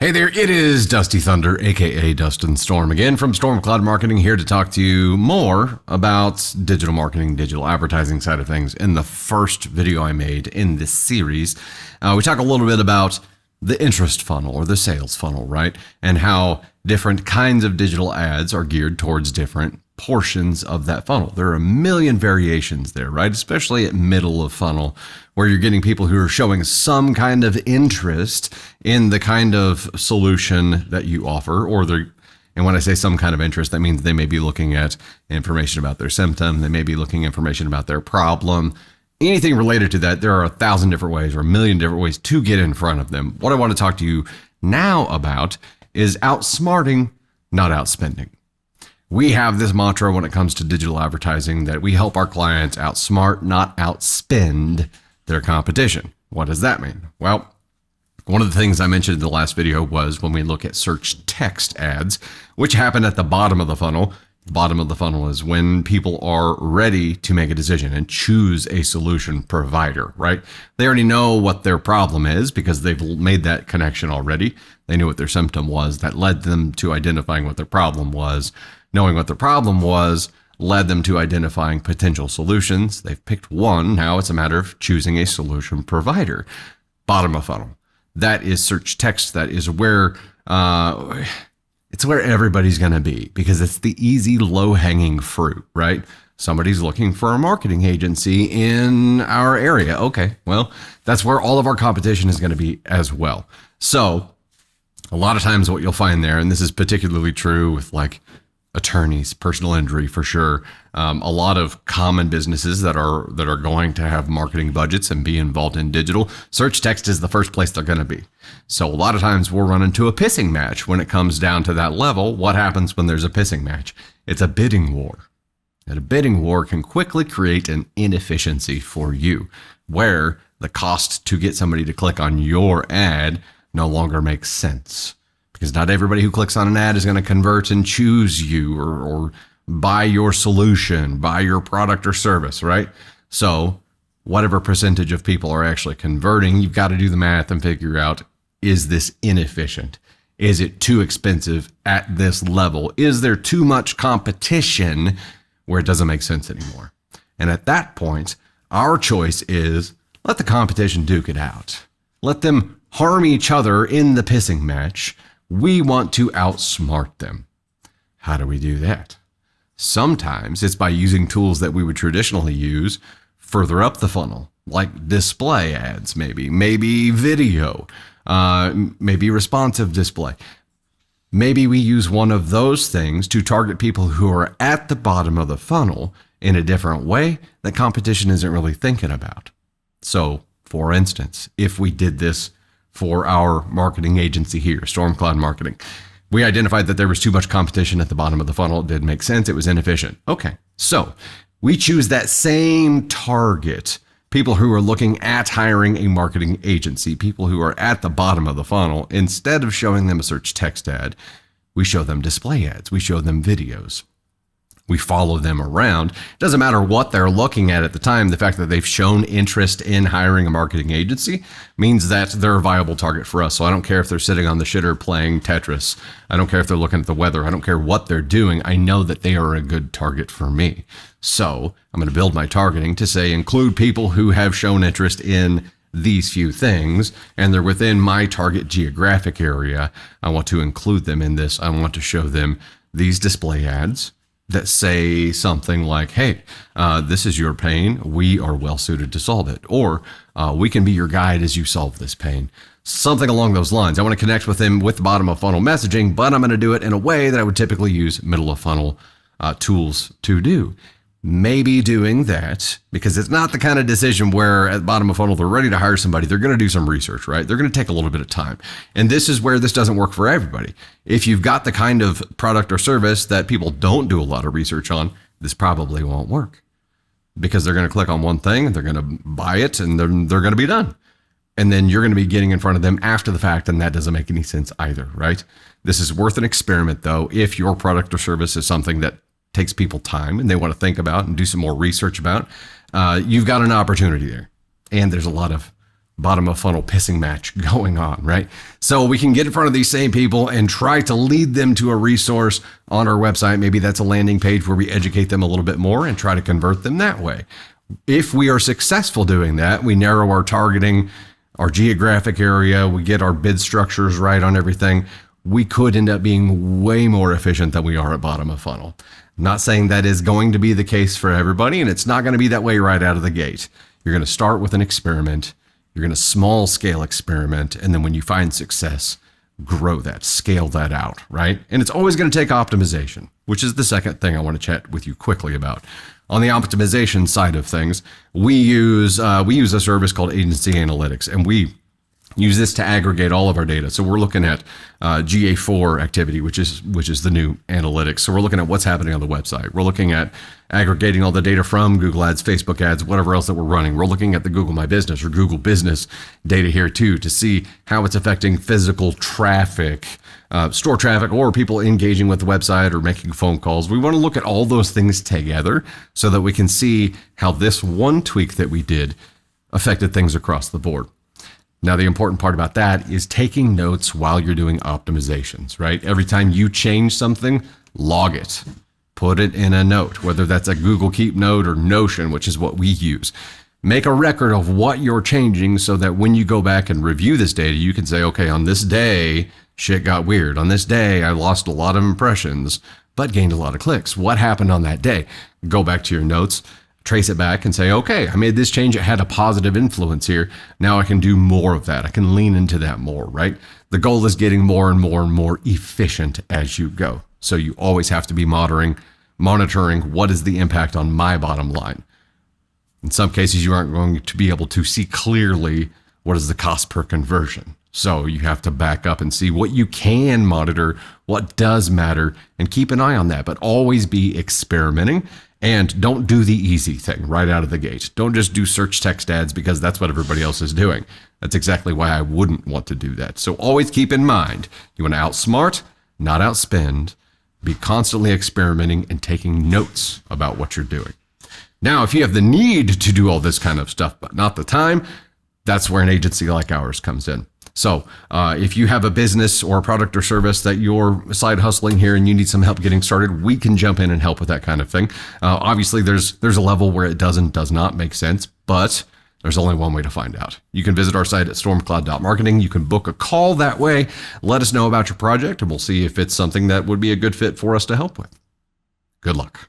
Hey there, it is Dusty Thunder, aka Dustin Storm, again from Storm Cloud Marketing, here to talk to you more about digital marketing, digital advertising side of things. In the first video I made in this series, we talk a little bit about the interest funnel or the sales funnel, right? And how different kinds of digital ads are geared towards different portions of that funnel. There are a million variations there, right? Especially at middle of funnel, where you're getting people who are showing some kind of interest in the kind of solution that you offer, and when I say some kind of interest, that means they may be looking at information about their symptom. They may be looking at information about their problem. Anything related to that, there are 1,000 different ways or a million different ways to get in front of them. What I want to talk to you now about is outsmarting, not outspending. We have this mantra when it comes to digital advertising that we help our clients outsmart, not outspend their competition. What does that mean? Well, one of the things I mentioned in the last video was when we look at search text ads, which happen at the bottom of the funnel. The bottom of the funnel is when people are ready to make a decision and choose a solution provider, right? They already know what their problem is because they've made that connection already. They knew what their symptom was. That led them to identifying what their problem was. Knowing what their problem was led them to identifying potential solutions. They've picked one. Now it's a matter of choosing a solution provider. Bottom of funnel. That is search text. That is where it's where everybody's going to be because it's the easy, low-hanging fruit, right? Somebody's looking for a marketing agency in our area. Okay, well, that's where all of our competition is going to be as well. So a lot of times what you'll find there, and this is particularly true with like attorneys, personal injury for sure. A lot of common businesses that are going to have marketing budgets and be involved in digital, search text is the first place they're going to be. So a lot of times we'll run into a pissing match when it comes down to that level. What happens when there's a pissing match? It's a bidding war. And a bidding war can quickly create an inefficiency for you, where the cost to get somebody to click on your ad no longer makes sense. Because not everybody who clicks on an ad is going to convert and choose you or buy your solution, buy your product or service, right? So whatever percentage of people are actually converting, you've got to do the math and figure out, is this inefficient? Is it too expensive at this level? Is there too much competition where it doesn't make sense anymore? And at that point, our choice is let the competition duke it out. Let them harm each other in the pissing match. We want to outsmart them. How do we do that? Sometimes it's by using tools that we would traditionally use further up the funnel, like display ads, maybe video, maybe responsive display. Maybe we use one of those things to target people who are at the bottom of the funnel in a different way that competition isn't really thinking about. So, for instance, if we did this for our marketing agency here, Storm Cloud Marketing, we identified that there was too much competition at the bottom of the funnel. It didn't make sense. It was inefficient. Okay, so we choose that same target, people who are looking at hiring a marketing agency, people who are at the bottom of the funnel. Instead of showing them a search text ad, we show them display ads. We show them videos. We follow them around. It doesn't matter what they're looking at the time. The fact that they've shown interest in hiring a marketing agency means that they're a viable target for us. So I don't care if they're sitting on the shitter playing Tetris. I don't care if they're looking at the weather. I don't care what they're doing. I know that they are a good target for me. So I'm going to build my targeting to say include people who have shown interest in these few things, and they're within my target geographic area. I want to include them in this. I want to show them these display ads that say something like, hey, this is your pain. We are well suited to solve it. Or we can be your guide as you solve this pain. Something along those lines. I want to connect with them with bottom of funnel messaging, but I'm going to do it in a way that I would typically use middle of funnel tools to do. Maybe doing that because it's not the kind of decision where at the bottom of funnel, they're ready to hire somebody. They're going to do some research, right? They're going to take a little bit of time. And this is where this doesn't work for everybody. If you've got the kind of product or service that people don't do a lot of research on, this probably won't work because they're going to click on one thing and they're going to buy it and they're going to be done. And then you're going to be getting in front of them after the fact. And that doesn't make any sense either, right? This is worth an experiment though. If your product or service is something that takes people time and they want to think about and do some more research about, you've got an opportunity there. And there's a lot of bottom of funnel pissing match going on, right? So we can get in front of these same people and try to lead them to a resource on our website. Maybe that's a landing page where we educate them a little bit more and try to convert them that way. If we are successful doing that, we narrow our targeting, our geographic area, we get our bid structures right on everything, we could end up being way more efficient than we are at bottom of funnel. Not saying that is going to be the case for everybody, and it's not going to be that way right out of the gate. You're going to start with an experiment. You're going to small scale experiment. And then when you find success, grow that, scale that out, right? And it's always going to take optimization, which is the second thing I want to chat with you quickly about. On the optimization side of things, we use a service called Agency Analytics, and we use this to aggregate all of our data. So we're looking at GA4 activity, which is the new analytics. So we're looking at what's happening on the website. We're looking at aggregating all the data from Google Ads, Facebook ads, whatever else that we're running. We're looking at the Google My Business or Google Business data here too to see how it's affecting physical traffic, store traffic, or people engaging with the website or making phone calls. We want to look at all those things together so that we can see how this one tweak that we did affected things across the board. Now, the important part about that is taking notes while you're doing optimizations, right? Every time you change something, log it, put it in a note, whether that's a Google Keep note or Notion, which is what we use. Make a record of what you're changing so that when you go back and review this data, you can say, okay, on this day, shit got weird. On this day, I lost a lot of impressions, but gained a lot of clicks. What happened on that day? Go back to your notes, trace it back and say, okay, I made this change. It had a positive influence here. Now I can do more of that. I can lean into that more, right? The goal is getting more and more and more efficient as you go. So you always have to be monitoring what is the impact on my bottom line. In some cases, you aren't going to be able to see clearly what is the cost per conversion. So you have to back up and see what you can monitor, what does matter, and keep an eye on that. But always be experimenting. And don't do the easy thing right out of the gate. Don't just do search text ads because that's what everybody else is doing. That's exactly why I wouldn't want to do that. So always keep in mind, you want to outsmart, not outspend. Be constantly experimenting and taking notes about what you're doing. Now, if you have the need to do all this kind of stuff, but not the time, that's where an agency like ours comes in. So if you have a business or a product or service that you're side hustling here and you need some help getting started, we can jump in and help with that kind of thing. Obviously, there's a level where it does not make sense, but there's only one way to find out. You can visit our site at stormcloud.marketing. You can book a call that way. Let us know about your project, and we'll see if it's something that would be a good fit for us to help with. Good luck.